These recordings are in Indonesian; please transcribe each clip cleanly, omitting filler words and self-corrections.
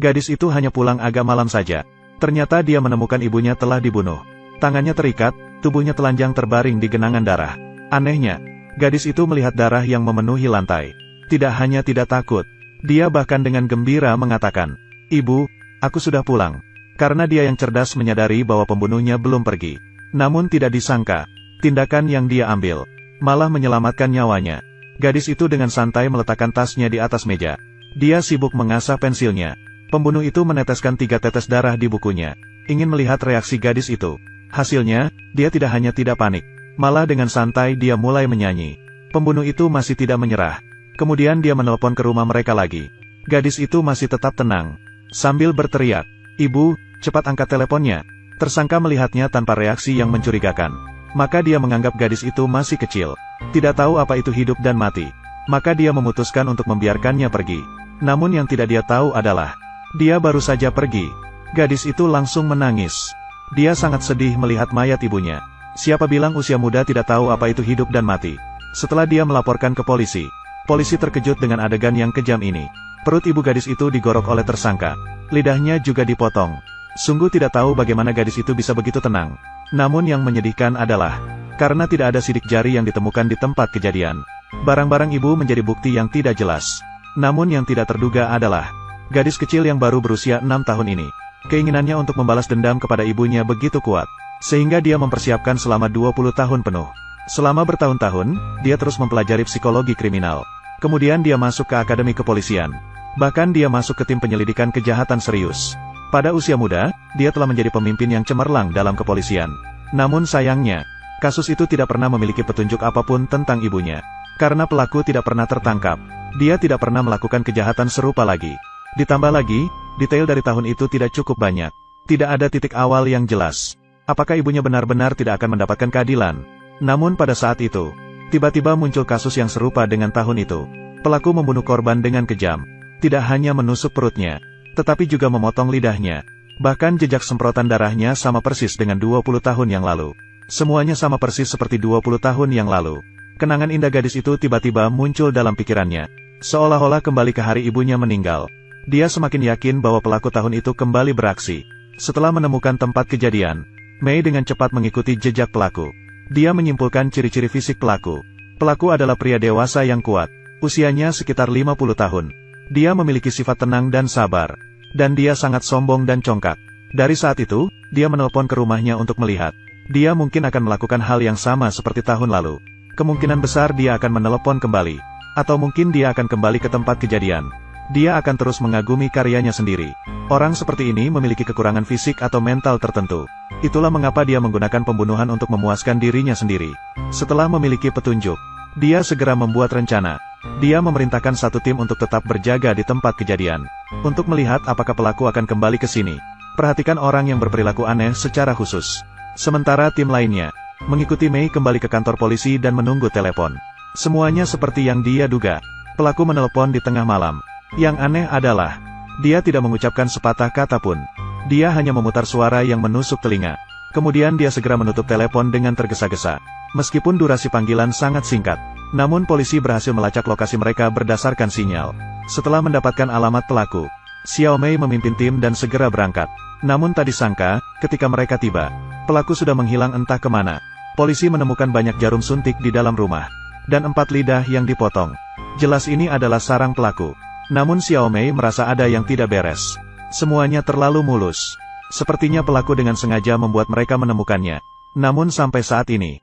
Gadis itu hanya pulang agak malam saja. Ternyata dia menemukan ibunya telah dibunuh. Tangannya terikat, tubuhnya telanjang terbaring di genangan darah. Anehnya, gadis itu melihat darah yang memenuhi lantai. Tidak hanya tidak takut, dia bahkan dengan gembira mengatakan, "Ibu, aku sudah pulang." Karena dia yang cerdas menyadari bahwa pembunuhnya belum pergi. Namun tidak disangka, tindakan yang dia ambil malah menyelamatkan nyawanya. Gadis itu dengan santai meletakkan tasnya di atas meja. Dia sibuk mengasah pensilnya. Pembunuh itu meneteskan 3 tetes darah di bukunya. Ingin melihat reaksi gadis itu. Hasilnya, dia tidak hanya tidak panik, malah dengan santai dia mulai menyanyi. Pembunuh itu masih tidak menyerah. Kemudian dia menelpon ke rumah mereka lagi. Gadis itu masih tetap tenang. Sambil berteriak, "Ibu, cepat angkat teleponnya." Tersangka melihatnya tanpa reaksi yang mencurigakan. Maka dia menganggap gadis itu masih kecil. Tidak tahu apa itu hidup dan mati. Maka dia memutuskan untuk membiarkannya pergi. Namun yang tidak dia tahu adalah, dia baru saja pergi. Gadis itu langsung menangis. Dia sangat sedih melihat mayat ibunya. Siapa bilang usia muda tidak tahu apa itu hidup dan mati. Setelah dia melaporkan ke polisi, polisi terkejut dengan adegan yang kejam ini. Perut ibu gadis itu digorok oleh tersangka. Lidahnya juga dipotong. Sungguh tidak tahu bagaimana gadis itu bisa begitu tenang. Namun yang menyedihkan adalah, karena tidak ada sidik jari yang ditemukan di tempat kejadian. Barang-barang ibu menjadi bukti yang tidak jelas. Namun yang tidak terduga adalah, gadis kecil yang baru berusia 6 tahun ini. Keinginannya untuk membalas dendam kepada ibunya begitu kuat. Sehingga dia mempersiapkan selama 20 tahun penuh. Selama bertahun-tahun, dia terus mempelajari psikologi kriminal. Kemudian dia masuk ke akademi kepolisian. Bahkan dia masuk ke tim penyelidikan kejahatan serius. Pada usia muda, dia telah menjadi pemimpin yang cemerlang dalam kepolisian. Namun sayangnya, kasus itu tidak pernah memiliki petunjuk apapun tentang ibunya. Karena pelaku tidak pernah tertangkap, dia tidak pernah melakukan kejahatan serupa lagi. Ditambah lagi, detail dari tahun itu tidak cukup banyak. Tidak ada titik awal yang jelas. Apakah ibunya benar-benar tidak akan mendapatkan keadilan? Namun pada saat itu, tiba-tiba muncul kasus yang serupa dengan tahun itu. Pelaku membunuh korban dengan kejam. Tidak hanya menusuk perutnya, tetapi juga memotong lidahnya. Bahkan jejak semprotan darahnya sama persis dengan 20 tahun yang lalu. Semuanya sama persis seperti 20 tahun yang lalu. Kenangan indah gadis itu tiba-tiba muncul dalam pikirannya. Seolah-olah kembali ke hari ibunya meninggal. Dia semakin yakin bahwa pelaku tahun itu kembali beraksi. Setelah menemukan tempat kejadian, Mei dengan cepat mengikuti jejak pelaku. Dia menyimpulkan ciri-ciri fisik pelaku. Pelaku adalah pria dewasa yang kuat. Usianya sekitar 50 tahun. Dia memiliki sifat tenang dan sabar. Dan dia sangat sombong dan congkak. Dari saat itu, dia menelpon ke rumahnya untuk melihat. Dia mungkin akan melakukan hal yang sama seperti tahun lalu. Kemungkinan besar dia akan menelpon kembali. Atau mungkin dia akan kembali ke tempat kejadian. Dia akan terus mengagumi karyanya sendiri. Orang seperti ini memiliki kekurangan fisik atau mental tertentu. Itulah mengapa dia menggunakan pembunuhan untuk memuaskan dirinya sendiri. Setelah memiliki petunjuk, dia segera membuat rencana. Dia memerintahkan satu tim untuk tetap berjaga di tempat kejadian. Untuk melihat apakah pelaku akan kembali ke sini. Perhatikan orang yang berperilaku aneh secara khusus. Sementara tim lainnya mengikuti Mei kembali ke kantor polisi dan menunggu telepon. Semuanya seperti yang dia duga. Pelaku menelpon di tengah malam. Yang aneh adalah, dia tidak mengucapkan sepatah kata pun. Dia hanya memutar suara yang menusuk telinga. Kemudian dia segera menutup telepon dengan tergesa-gesa. Meskipun durasi panggilan sangat singkat, namun polisi berhasil melacak lokasi mereka berdasarkan sinyal. Setelah mendapatkan alamat pelaku, Xiao Mei memimpin tim dan segera berangkat. Namun tak disangka, ketika mereka tiba, pelaku sudah menghilang entah kemana. Polisi menemukan banyak jarum suntik di dalam rumah. Dan 4 lidah yang dipotong. Jelas ini adalah sarang pelaku. Namun Xiao Mei merasa ada yang tidak beres. Semuanya terlalu mulus. Sepertinya pelaku dengan sengaja membuat mereka menemukannya. Namun sampai saat ini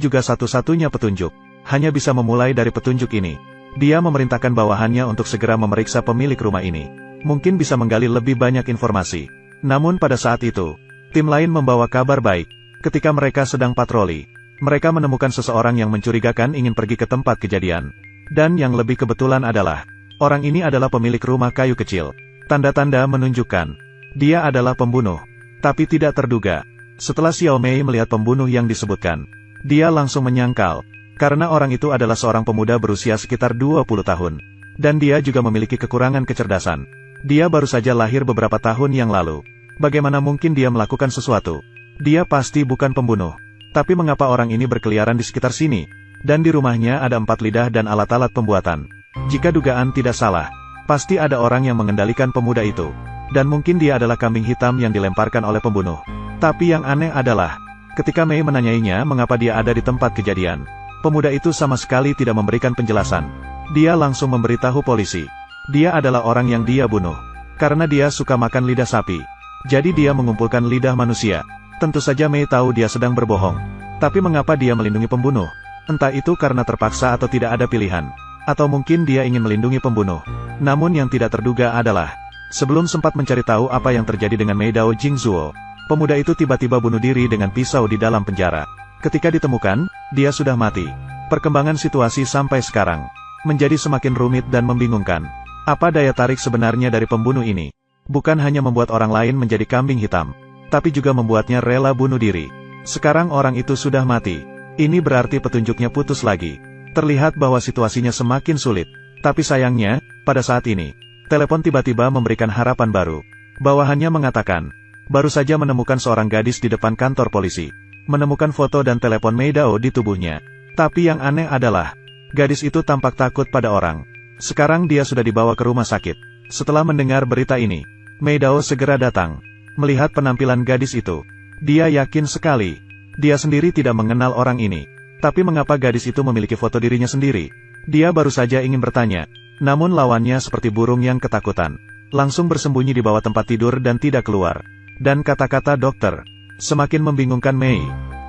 juga satu-satunya petunjuk. Hanya bisa memulai dari petunjuk ini. Dia memerintahkan bawahannya untuk segera memeriksa pemilik rumah ini. Mungkin bisa menggali lebih banyak informasi. Namun pada saat itu, tim lain membawa kabar baik. Ketika mereka sedang patroli, mereka menemukan seseorang yang mencurigakan ingin pergi ke tempat kejadian. Dan yang lebih kebetulan adalah, orang ini adalah pemilik rumah kayu kecil. Tanda-tanda menunjukkan, dia adalah pembunuh. Tapi tidak terduga. Setelah Xiao Mei melihat pembunuh yang disebutkan, dia langsung menyangkal. Karena orang itu adalah seorang pemuda berusia sekitar 20 tahun. Dan dia juga memiliki kekurangan kecerdasan. Dia baru saja lahir beberapa tahun yang lalu. Bagaimana mungkin dia melakukan sesuatu? Dia pasti bukan pembunuh. Tapi mengapa orang ini berkeliaran di sekitar sini? Dan di rumahnya ada 4 lidah dan alat-alat pembuatan. Jika dugaan tidak salah, Pasti ada orang yang mengendalikan pemuda itu. Dan mungkin dia adalah kambing hitam yang dilemparkan oleh pembunuh. Tapi yang aneh adalah, ketika Mei menanyainya mengapa dia ada di tempat kejadian, pemuda itu sama sekali tidak memberikan penjelasan. Dia langsung memberitahu polisi. Dia adalah orang yang dia bunuh. Karena dia suka makan lidah sapi. Jadi dia mengumpulkan lidah manusia. Tentu saja Mei tahu dia sedang berbohong. Tapi mengapa dia melindungi pembunuh? Entah itu karena terpaksa atau tidak ada pilihan. Atau mungkin dia ingin melindungi pembunuh. Namun yang tidak terduga adalah, sebelum sempat mencari tahu apa yang terjadi dengan Mei Dao Jingzuo, pemuda itu tiba-tiba bunuh diri dengan pisau di dalam penjara. Ketika ditemukan, dia sudah mati. Perkembangan situasi sampai sekarang menjadi semakin rumit dan membingungkan. Apa daya tarik sebenarnya dari pembunuh ini? Bukan hanya membuat orang lain menjadi kambing hitam, tapi juga membuatnya rela bunuh diri. Sekarang orang itu sudah mati. Ini berarti petunjuknya putus lagi. Terlihat bahwa situasinya semakin sulit. Tapi sayangnya, pada saat ini, telepon tiba-tiba memberikan harapan baru. Bawahannya mengatakan, baru saja menemukan seorang gadis di depan kantor polisi. Menemukan foto dan telepon Mei Dao di tubuhnya. Tapi yang aneh adalah, gadis itu tampak takut pada orang. Sekarang dia sudah dibawa ke rumah sakit. Setelah mendengar berita ini, Mei Dao segera datang. Melihat penampilan gadis itu, dia yakin sekali. Dia sendiri tidak mengenal orang ini. Tapi mengapa gadis itu memiliki foto dirinya sendiri? Dia baru saja ingin bertanya. Namun lawannya seperti burung yang ketakutan. Langsung bersembunyi di bawah tempat tidur dan tidak keluar. Dan kata-kata dokter semakin membingungkan Mei.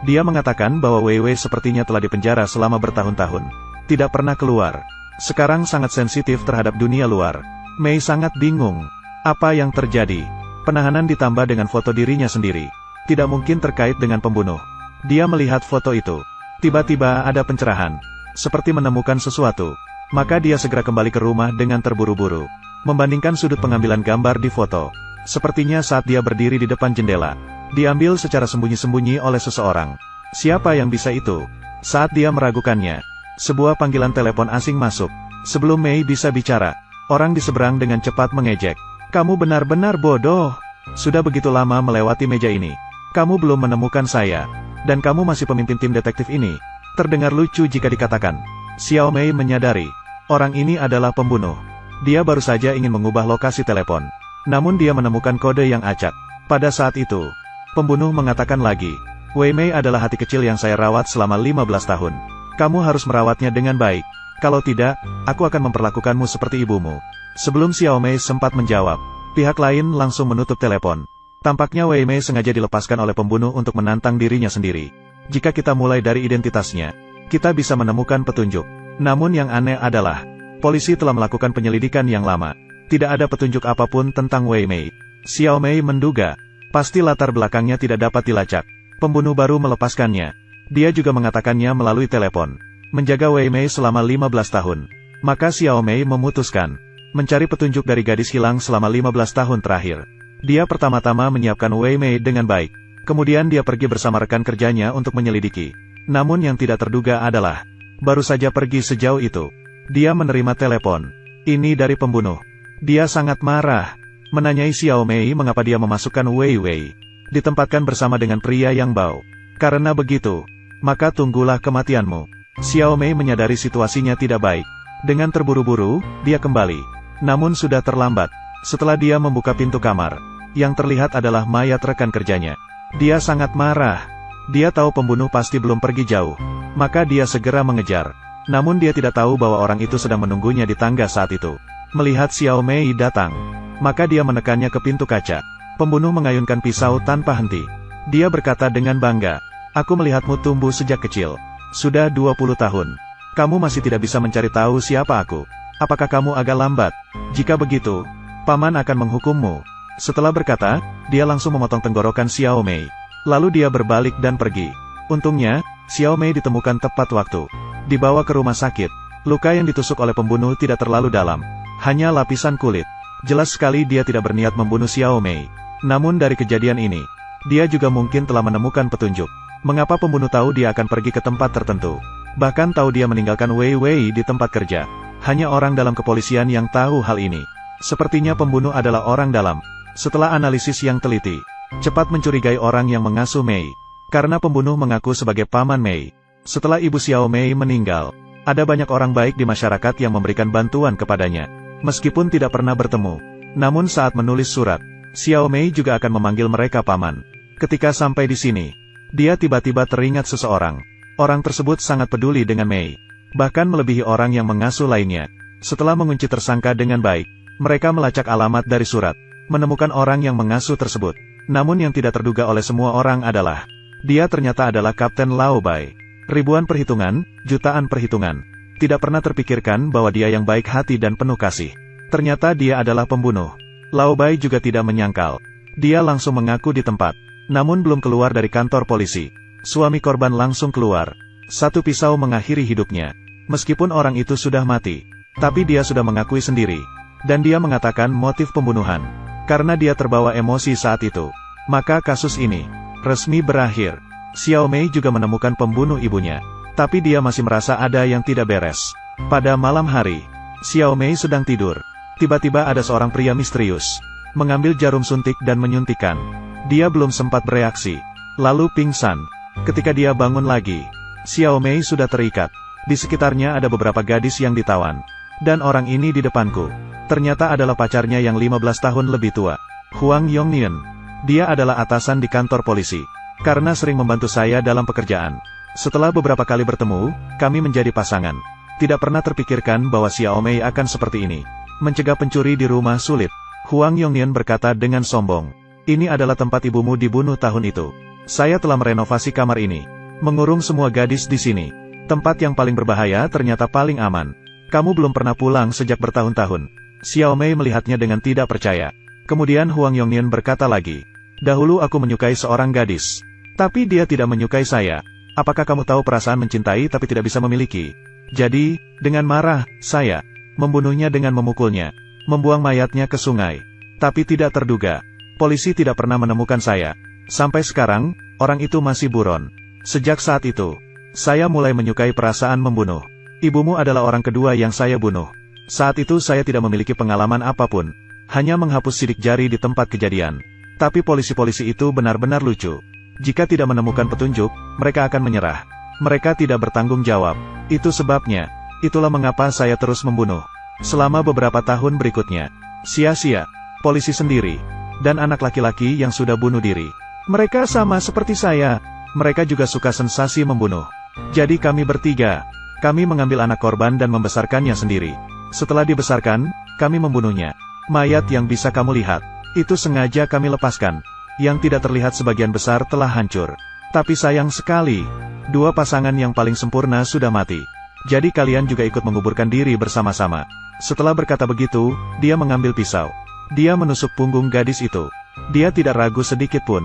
Dia mengatakan bahwa Wei Wei sepertinya telah dipenjara selama bertahun-tahun. Tidak pernah keluar. Sekarang sangat sensitif terhadap dunia luar. Mei sangat bingung. Apa yang terjadi? Penahanan ditambah dengan foto dirinya sendiri. Tidak mungkin terkait dengan pembunuh. Dia melihat foto itu. Tiba-tiba ada pencerahan. Seperti menemukan sesuatu. Maka dia segera kembali ke rumah dengan terburu-buru. Membandingkan sudut pengambilan gambar di foto. Sepertinya saat dia berdiri di depan jendela. Diambil secara sembunyi-sembunyi oleh seseorang. Siapa yang bisa itu? Saat dia meragukannya, sebuah panggilan telepon asing masuk. Sebelum Mei bisa bicara, orang di seberang dengan cepat mengejek. Kamu benar-benar bodoh. Sudah begitu lama melewati meja ini. Kamu belum menemukan saya. Dan kamu masih pemimpin tim detektif ini. Terdengar lucu jika dikatakan. Xiao Mei menyadari, orang ini adalah pembunuh. Dia baru saja ingin mengubah lokasi telepon. Namun dia menemukan kode yang acak. Pada saat itu, pembunuh mengatakan lagi, Wei Mei adalah hati kecil yang saya rawat selama 15 tahun. Kamu harus merawatnya dengan baik. Kalau tidak, aku akan memperlakukanmu seperti ibumu. Sebelum Xiao Mei sempat menjawab, pihak lain langsung menutup telepon. Tampaknya Wei Mei sengaja dilepaskan oleh pembunuh untuk menantang dirinya sendiri. Jika kita mulai dari identitasnya, kita bisa menemukan petunjuk. Namun yang aneh adalah, polisi telah melakukan penyelidikan yang lama. Tidak ada petunjuk apapun tentang Wei Mei. Xiao Mei menduga, pasti latar belakangnya tidak dapat dilacak. Pembunuh baru melepaskannya. Dia juga mengatakannya melalui telepon. Menjaga Wei Mei selama 15 tahun. Maka Xiao Mei memutuskan mencari petunjuk dari gadis hilang selama 15 tahun terakhir. Dia pertama-tama menyiapkan Wei Mei dengan baik. Kemudian dia pergi bersama rekan kerjanya untuk menyelidiki. Namun yang tidak terduga adalah, baru saja pergi sejauh itu, dia menerima telepon. Ini dari pembunuh. Dia sangat marah. Menanyai Xiao Mei mengapa dia memasukkan Wei Wei. Ditempatkan bersama dengan pria yang bau. Karena begitu, maka tunggulah kematianmu. Xiao Mei menyadari situasinya tidak baik. Dengan terburu-buru, dia kembali. Namun sudah terlambat. Setelah dia membuka pintu kamar, yang terlihat adalah mayat rekan kerjanya. Dia sangat marah. Dia tahu pembunuh pasti belum pergi jauh. Maka dia segera mengejar. Namun dia tidak tahu bahwa orang itu sedang menunggunya di tangga saat itu. Melihat Xiao Mei datang, maka dia menekannya ke pintu kaca. Pembunuh mengayunkan pisau tanpa henti. Dia berkata dengan bangga, aku melihatmu tumbuh sejak kecil. Sudah 20 tahun. Kamu masih tidak bisa mencari tahu siapa aku. Apakah kamu agak lambat? Jika begitu, paman akan menghukummu. Setelah berkata, dia langsung memotong tenggorokan Xiao Mei. Lalu dia berbalik dan pergi. Untungnya, Xiao Mei ditemukan tepat waktu. Dibawa ke rumah sakit. Luka yang ditusuk oleh pembunuh tidak terlalu dalam. Hanya lapisan kulit. Jelas sekali dia tidak berniat membunuh Xiao Mei. Namun dari kejadian ini, dia juga mungkin telah menemukan petunjuk. Mengapa pembunuh tahu dia akan pergi ke tempat tertentu. Bahkan tahu dia meninggalkan Wei Wei di tempat kerja. Hanya orang dalam kepolisian yang tahu hal ini. Sepertinya pembunuh adalah orang dalam. Setelah analisis yang teliti, cepat mencurigai orang yang mengasuh Mei. Karena pembunuh mengaku sebagai paman Mei. Setelah ibu Xiao Mei meninggal, ada banyak orang baik di masyarakat yang memberikan bantuan kepadanya. Meskipun tidak pernah bertemu, namun saat menulis surat, Xiao Mei juga akan memanggil mereka paman. Ketika sampai di sini, dia tiba-tiba teringat seseorang. Orang tersebut sangat peduli dengan Mei, bahkan melebihi orang yang mengasuh lainnya. Setelah mengunci tersangka dengan baik, mereka melacak alamat dari surat, menemukan orang yang mengasuh tersebut. Namun yang tidak terduga oleh semua orang adalah, dia ternyata adalah Kapten Lao Bai. Ribuan perhitungan, jutaan perhitungan. Tidak pernah terpikirkan bahwa dia yang baik hati dan penuh kasih. Ternyata dia adalah pembunuh. Lao Bai juga tidak menyangkal. Dia langsung mengaku di tempat. Namun belum keluar dari kantor polisi, suami korban langsung keluar. Satu pisau mengakhiri hidupnya. Meskipun orang itu sudah mati, tapi dia sudah mengakui sendiri. Dan dia mengatakan motif pembunuhan. Karena dia terbawa emosi saat itu. Maka kasus ini resmi berakhir. Xiao Mei juga menemukan pembunuh ibunya. Tapi dia masih merasa ada yang tidak beres. Pada malam hari, Xiao Mei sedang tidur. Tiba-tiba ada seorang pria misterius mengambil jarum suntik dan menyuntikkan. Dia belum sempat bereaksi, lalu pingsan. Ketika dia bangun lagi, Xiao Mei sudah terikat. Di sekitarnya ada beberapa gadis yang ditawan. Dan orang ini di depanku, ternyata adalah pacarnya yang 15 tahun lebih tua, Huang Yongnian. Dia adalah atasan di kantor polisi, karena sering membantu saya dalam pekerjaan. Setelah beberapa kali bertemu, kami menjadi pasangan. Tidak pernah terpikirkan bahwa Xiao Mei akan seperti ini. Mencegah pencuri di rumah sulit. Huang Yongnian berkata dengan sombong. Ini adalah tempat ibumu dibunuh tahun itu. Saya telah merenovasi kamar ini. Mengurung semua gadis di sini. Tempat yang paling berbahaya ternyata paling aman. Kamu belum pernah pulang sejak bertahun-tahun. Xiao Mei melihatnya dengan tidak percaya. Kemudian Huang Yongnian berkata lagi. Dahulu aku menyukai seorang gadis. Tapi dia tidak menyukai saya. Apakah kamu tahu perasaan mencintai tapi tidak bisa memiliki? Jadi, dengan marah, saya membunuhnya dengan memukulnya, membuang mayatnya ke sungai. Tapi tidak terduga, polisi tidak pernah menemukan saya. Sampai sekarang, orang itu masih buron. Sejak saat itu, saya mulai menyukai perasaan membunuh. Ibumu adalah orang kedua yang saya bunuh. Saat itu saya tidak memiliki pengalaman apapun, hanya menghapus sidik jari di tempat kejadian. Tapi polisi-polisi itu benar-benar lucu. Jika tidak menemukan petunjuk, mereka akan menyerah. Mereka tidak bertanggung jawab. Itu sebabnya, itulah mengapa saya terus membunuh. Selama beberapa tahun berikutnya, sia-sia, polisi sendiri, dan anak laki-laki yang sudah bunuh diri. Mereka sama seperti saya. Mereka juga suka sensasi membunuh. Jadi kami bertiga, kami mengambil anak korban dan membesarkannya sendiri. Setelah dibesarkan, kami membunuhnya. Mayat yang bisa kamu lihat, itu sengaja kami lepaskan. Yang tidak terlihat sebagian besar telah hancur. Tapi sayang sekali, dua pasangan yang paling sempurna sudah mati. Jadi kalian juga ikut menguburkan diri bersama-sama. Setelah berkata begitu, dia mengambil pisau. Dia menusuk punggung gadis itu. Dia tidak ragu sedikit pun.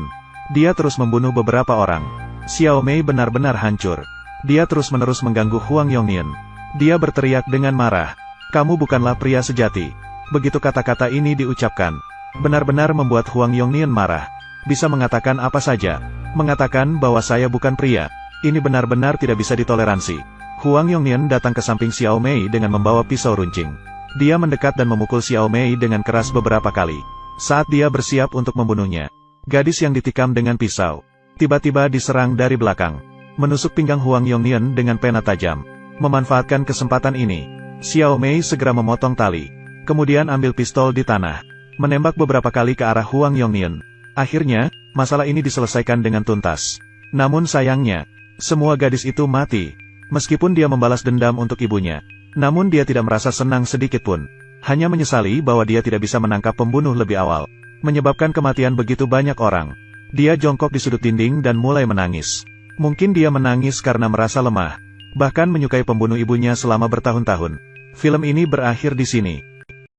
Dia terus membunuh beberapa orang. Xiao Mei benar-benar hancur. Dia terus-menerus mengganggu Huang Yongnian. Dia berteriak dengan marah. Kamu bukanlah pria sejati. Begitu kata-kata ini diucapkan, benar-benar membuat Huang Yongnian marah. Bisa mengatakan apa saja. Mengatakan bahwa saya bukan pria. Ini benar-benar tidak bisa ditoleransi. Huang Yongnian datang ke samping Xiao Mei dengan membawa pisau runcing. Dia mendekat dan memukul Xiao Mei dengan keras beberapa kali. Saat dia bersiap untuk membunuhnya, gadis yang ditikam dengan pisau tiba-tiba diserang dari belakang, menusuk pinggang Huang Yongnian dengan pena tajam. Memanfaatkan kesempatan ini, Xiao Mei segera memotong tali, kemudian ambil pistol di tanah, menembak beberapa kali ke arah Huang Yongnian. Akhirnya, masalah ini diselesaikan dengan tuntas. Namun sayangnya, semua gadis itu mati. Meskipun dia membalas dendam untuk ibunya, namun dia tidak merasa senang sedikit pun. Hanya menyesali bahwa dia tidak bisa menangkap pembunuh lebih awal, menyebabkan kematian begitu banyak orang. Dia jongkok di sudut dinding dan mulai menangis. Mungkin dia menangis karena merasa lemah, bahkan menyukai pembunuh ibunya selama bertahun-tahun. Film ini berakhir di sini.